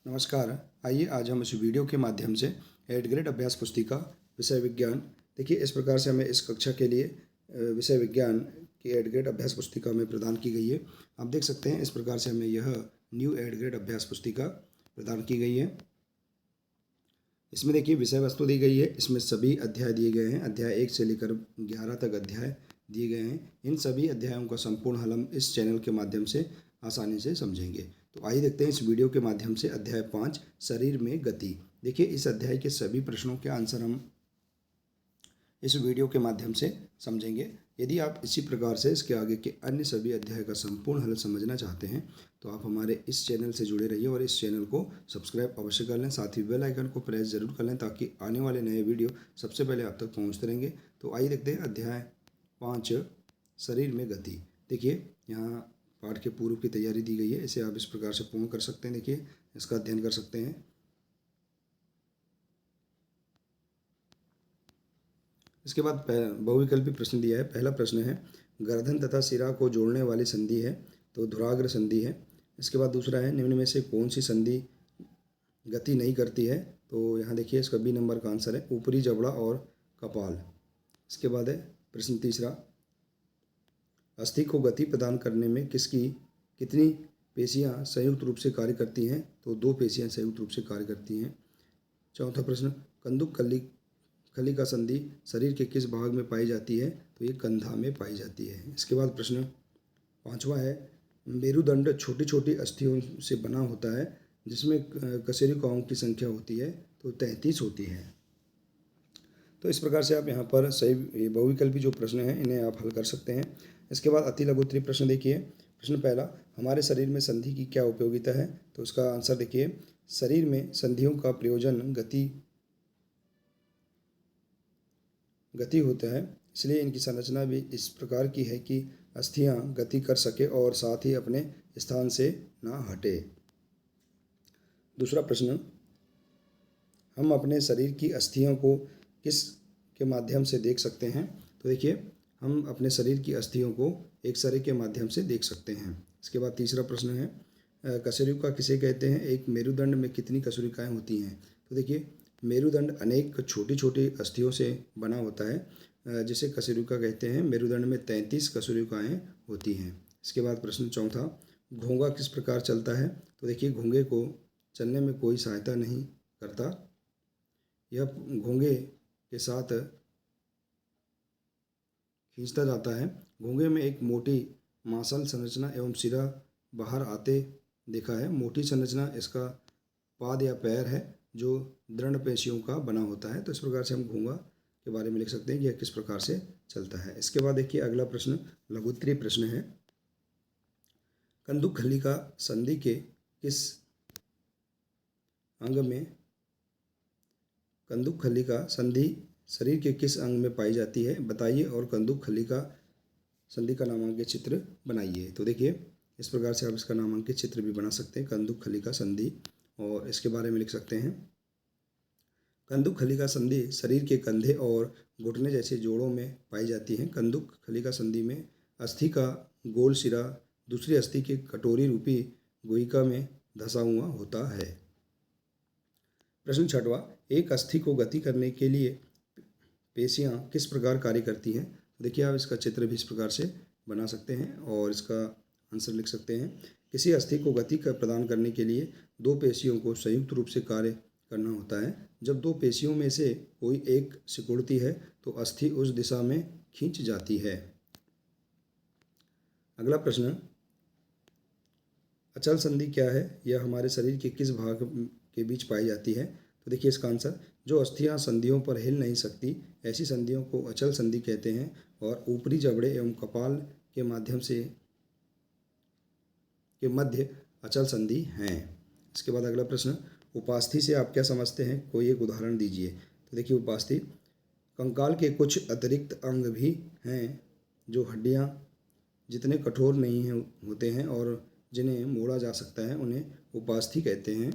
नमस्कार। आइए आज हम इस वीडियो के माध्यम से 8th ग्रेड अभ्यास पुस्तिका विषय विज्ञान, देखिए इस प्रकार से हमें इस कक्षा के लिए विषय विज्ञान की 8th ग्रेड अभ्यास पुस्तिका हमें प्रदान की गई है। आप देख सकते हैं इस प्रकार से हमें यह न्यू 8th ग्रेड अभ्यास पुस्तिका प्रदान की गई है। इसमें देखिए विषय वस्तु दी गई है, इसमें सभी अध्याय दिए गए हैं। अध्याय 1 से लेकर 11 तक अध्याय दिए गए हैं। इन सभी अध्यायों का संपूर्ण हल हम इस चैनल के माध्यम से आसानी से समझेंगे। तो आइए देखते हैं इस वीडियो के माध्यम से अध्याय 5 शरीर में गति। देखिए इस अध्याय के सभी प्रश्नों के आंसर हम इस वीडियो के माध्यम से समझेंगे। यदि आप इसी प्रकार से इसके आगे के अन्य सभी अध्याय का संपूर्ण हल समझना चाहते हैं तो आप हमारे इस चैनल से जुड़े रहिए और इस चैनल को सब्सक्राइब अवश्य कर लें। साथ ही बेल आइकन को प्रेस जरूर कर लें ताकि आने वाले नए वीडियो सबसे पहले आप तक पहुंचते रहेंगे। तो आइए देखते हैं अध्याय 5 शरीर में गति। देखिए यहाँ पाठ के पूर्व की तैयारी दी गई है, इसे आप इस प्रकार से पूर्ण कर सकते हैं। देखिए इसका अध्ययन कर सकते हैं। इसके बाद बहुविकल्पी प्रश्न दिया है। पहला प्रश्न है गर्दन तथा सिरा को जोड़ने वाली संधि है, तो धुराग्र संधि है। इसके बाद दूसरा है निम्न में से कौन सी संधि गति नहीं करती है, तो यहाँ देखिए इसका बी नंबर का आंसर है ऊपरी जबड़ा और कपाल। इसके बाद है प्रश्न तीसरा अस्थि को गति प्रदान करने में कितनी पेशियां संयुक्त रूप से कार्य करती हैं, तो 2 पेशियां संयुक्त रूप से कार्य करती हैं। चौथा प्रश्न कंदुक खली का संधि शरीर के किस भाग में पाई जाती है, तो ये कंधा में पाई जाती है। इसके बाद प्रश्न 5वां है मेरुदंड छोटी छोटी अस्थियों से बना होता है जिसमें कशेरुकाओं की संख्या होती है, तो 33 होती है। तो इस प्रकार से आप यहाँ पर सही बहुविकल्पी जो प्रश्न हैं इन्हें आप हल कर सकते हैं। इसके बाद अति लघु उत्तरीय प्रश्न देखिए। प्रश्न पहला हमारे शरीर में संधि की क्या उपयोगिता है, तो उसका आंसर देखिए शरीर में संधियों का प्रयोजन गति होता है, इसलिए इनकी संरचना भी इस प्रकार की है कि अस्थियां गति कर सके और साथ ही अपने स्थान से ना हटे। दूसरा प्रश्न हम अपने शरीर की अस्थियों को किस के माध्यम से देख सकते हैं, तो देखिए हम अपने शरीर की अस्थियों को एक्सरे के माध्यम से देख सकते हैं। इसके बाद तीसरा प्रश्न है कशेरुका किसे कहते हैं, एक मेरुदंड में कितनी कशेरुकाएँ होती हैं, तो देखिए मेरुदंड अनेक छोटी छोटी अस्थियों से बना होता है जिसे कशेरुका कहते हैं। मेरुदंड में 33 कशेरुकाएँ होती हैं। इसके बाद प्रश्न चौथा घोंगा किस प्रकार चलता है, तो देखिए घोंगे को चलने में कोई सहायता नहीं करता, यह घोंगे के साथ खींचता जाता है। घोंगे में एक मोटी मांसल संरचना एवं सिरा बाहर आते देखा है। मोटी संरचना इसका पाद या पैर है जो दृढ़ पेशियों का बना होता है। तो इस प्रकार से हम घोंगा के बारे में लिख सकते हैं कि यह किस प्रकार से चलता है। इसके बाद देखिए अगला प्रश्न लघुत्तरीय प्रश्न है कंदुक खली का संधि के किस अंग में कंदुक खली का संधि शरीर के किस अंग में पाई जाती है बताइए और कंदुक खली का संधि का नामांकित चित्र बनाइए। तो देखिए इस प्रकार से आप इसका नामांकित चित्र भी बना सकते हैं कंदुक खली का संधि, और इसके बारे में लिख सकते हैं कंदुक खली का संधि शरीर के कंधे और घुटने जैसे जोड़ों में पाई जाती है। कंदुक खली का संधि में अस्थि का गोल सिरा दूसरी अस्थि के कटोरी रूपी गुहिका में धंसा हुआ होता है। प्रश्न छठवां एक अस्थि को गति करने के लिए पेशियां किस प्रकार कार्य करती हैं, देखिए आप इसका चित्र भी इस प्रकार से बना सकते हैं और इसका आंसर लिख सकते हैं किसी अस्थि को गति प्रदान करने के लिए 2 पेशियों को संयुक्त रूप से कार्य करना होता है। जब 2 पेशियों में से कोई एक सिकुड़ती है तो अस्थि उस दिशा में खींच जाती है। अगला प्रश्न अचल संधि क्या है, यह हमारे शरीर के किस भाग के बीच पाई जाती है, तो देखिए इसका आंसर जो अस्थियां संधियों पर हिल नहीं सकती ऐसी संधियों को अचल संधि कहते हैं और ऊपरी जबड़े एवं कपाल के माध्यम से के मध्य अचल संधि हैं। इसके बाद अगला प्रश्न उपास्थि से आप क्या समझते हैं, कोई एक उदाहरण दीजिए। तो देखिए उपास्थि कंकाल के कुछ अतिरिक्त अंग भी हैं जो हड्डियां जितने कठोर नहीं होते हैं और जिन्हें मोड़ा जा सकता है उन्हें उपास्थि कहते हैं।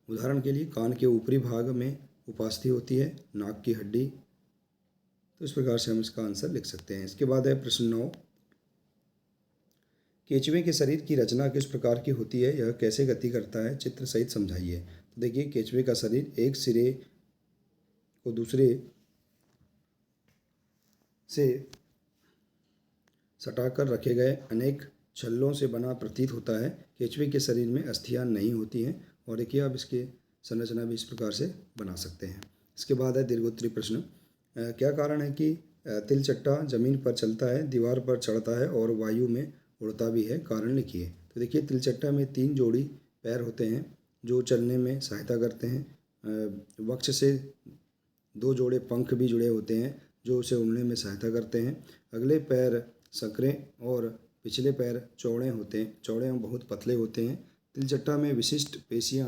उदाहरण के लिए कान के ऊपरी भाग में उपास्थि होती है, नाक की हड्डी। तो इस प्रकार से हम इसका आंसर लिख सकते हैं। इसके बाद है प्रश्न 9 केंचुए के शरीर की रचना किस प्रकार की होती है, यह कैसे गति करता है, चित्र सहित समझाइए। तो देखिए, केंचुए का शरीर एक सिरे को दूसरे से सटाकर रखे गए अनेक छल्लों से बना प्रतीत होता है। केंचुए के शरीर में अस्थियां नहीं होती हैं। और देखिए, आप इसके संरचना भी इस प्रकार से बना सकते हैं। इसके बाद है दीर्घोत्तरी प्रश्न। क्या कारण है कि तिलचट्टा जमीन पर चलता है, दीवार पर चढ़ता है और वायु में उड़ता भी है, कारण लिखिए। तो देखिए, तिलचट्टा में 3 जोड़ी पैर होते हैं जो चलने में सहायता करते हैं। वक्ष से 2 जोड़े पंख भी जुड़े होते हैं जो उसे उड़ने में सहायता करते हैं। अगले पैर संकरे और पिछले पैर चौड़े होते हैं, चौड़े एवं बहुत पतले होते हैं। तिलचट्टा में विशिष्ट पेशियाँ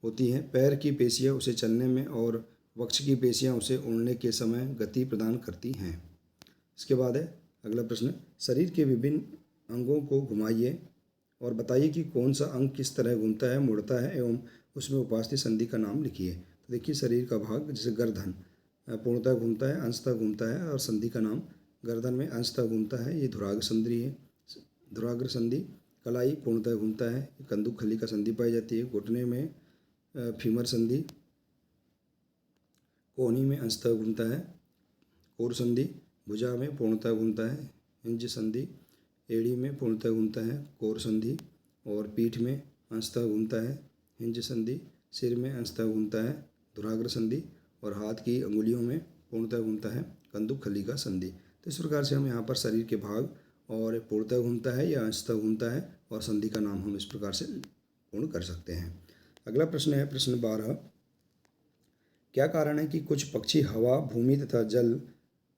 होती हैं। पैर की पेशियाँ उसे चलने में और वक्ष की पेशियाँ उसे उड़ने के समय गति प्रदान करती हैं। इसके बाद है अगला प्रश्न। शरीर के विभिन्न अंगों को घुमाइए और बताइए कि कौन सा अंग किस तरह घूमता है, मुड़ता है एवं उसमें उपास्थि संधि का नाम लिखिए। तो देखिए, शरीर का भाग जैसे गर्दन पूर्णतः घूमता है, अंशतः घूमता है, और संधि का नाम गर्दन में अंशतः घूमता है, ये धुराग्र संधि है। धुराग्र संधि। कलाई पूर्णतः घूमता है, कंदुक खली का संधि पाई जाती है। घुटने में फीमर संधि। कोहनी में अंशतः घूमता है, कोर संधि। भुजा में पूर्णतः घूमता है, हिंज संधि। एड़ी में पूर्णतः घूमता है, कोर संधि। और पीठ में अंशतः घूमता है, हिंज संधि। सिर में अंशतः घूमता है, धुराग्र संधि। और हाथ की अंगुलियों में पूर्णतः घूमता है, कंदुक खली का संधि। तो इस प्रकार से हम यहाँ पर शरीर के भाग और पूर्णतः घूमता है या अंशतः घूमता है और संधि का नाम हम इस प्रकार से पूर्ण कर सकते हैं। अगला प्रश्न है प्रश्न 12। क्या कारण है कि कुछ पक्षी हवा, भूमि तथा जल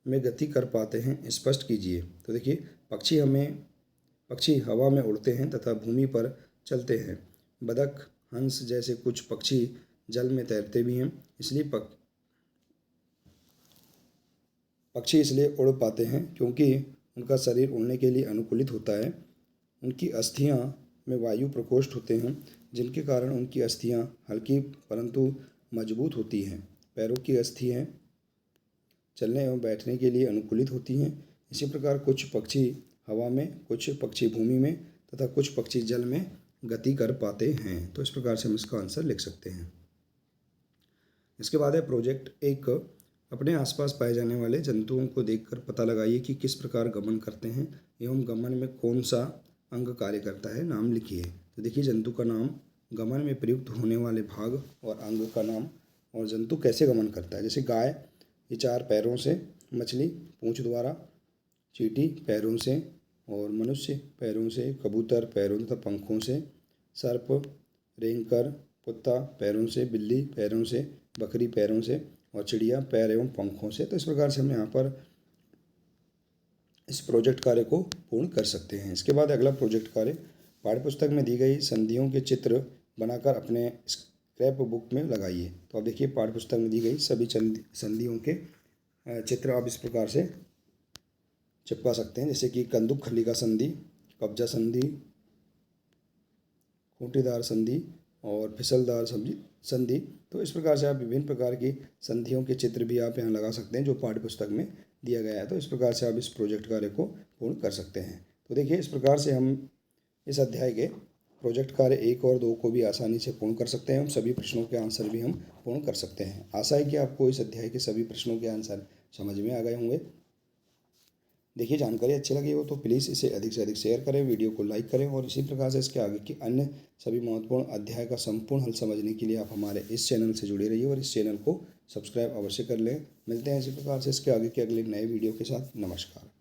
में गति कर पाते हैं, स्पष्ट कीजिए। तो देखिए, पक्षी हवा में उड़ते हैं तथा भूमि पर चलते हैं। बतख, हंस जैसे कुछ पक्षी जल में तैरते भी हैं, इसलिए पक्षी इसलिए उड़ पाते हैं क्योंकि उनका शरीर उड़ने के लिए अनुकूलित होता है। उनकी अस्थियां में वायु प्रकोष्ठ होते हैं, जिनके कारण उनकी अस्थियां हल्की परंतु मजबूत होती हैं। पैरों की अस्थियां चलने एवं बैठने के लिए अनुकूलित होती हैं। इसी प्रकार कुछ पक्षी हवा में, कुछ पक्षी भूमि में तथा कुछ पक्षी जल में गति कर पाते हैं। तो इस प्रकार से हम इसका आंसर लिख सकते हैं। इसके बाद है प्रोजेक्ट 1। अपने आसपास पाए जाने वाले जंतुओं को देखकर पता लगाइए कि किस प्रकार गमन करते हैं एवं गमन में कौन सा अंग कार्य करता है, नाम लिखिए। तो देखिए, जंतु का नाम, गमन में प्रयुक्त होने वाले भाग और अंग का नाम, और जंतु कैसे गमन करता है। जैसे गाय, ये 4 पैरों से। मछली पूंछ द्वारा। चींटी पैरों से। और मनुष्य पैरों से। कबूतर पैरों तथा पंखों से। सर्प, रेंगकर, कुत्ता पैरों से। बिल्ली पैरों से। बकरी पैरों से। और चिड़िया पैर एवं पंखों से। तो इस प्रकार से हम यहाँ पर इस प्रोजेक्ट कार्य को पूर्ण कर सकते हैं। इसके बाद अगला प्रोजेक्ट कार्य, पाठ्यपुस्तक में दी गई संधियों के चित्र बनाकर अपने स्क्रैप बुक में लगाइए। तो अब देखिए, पाठ्यपुस्तक में दी गई सभी संधियों के चित्र आप इस प्रकार से चिपका सकते हैं, जैसे कि कंदुक खली का संधि, कब्जा संधि, खूंटीदार संधि और फिसलदार संधि। तो इस प्रकार से आप विभिन्न प्रकार की संधियों के चित्र भी आप यहाँ लगा सकते हैं जो पाठ्यपुस्तक में दिया गया है। तो इस प्रकार से आप इस प्रोजेक्ट कार्य को पूर्ण कर सकते हैं। तो देखिए, इस प्रकार से हम इस अध्याय के प्रोजेक्ट कार्य 1 और 2 को भी आसानी से पूर्ण कर सकते हैं। हम सभी प्रश्नों के आंसर भी हम पूर्ण कर सकते हैं। आशा है कि आपको इस अध्याय के सभी प्रश्नों के आंसर समझ में आ गए होंगे। देखिए, जानकारी अच्छी लगी हो तो प्लीज़ इसे अधिक से अधिक शेयर करें, वीडियो को लाइक करें, और इसी प्रकार से इसके आगे की अन्य सभी महत्वपूर्ण अध्याय का संपूर्ण हल समझने के लिए आप हमारे इस चैनल से जुड़े रहिए और इस चैनल को सब्सक्राइब अवश्य कर लें। मिलते हैं इसी प्रकार से इसके आगे के अगले नए वीडियो के साथ। नमस्कार।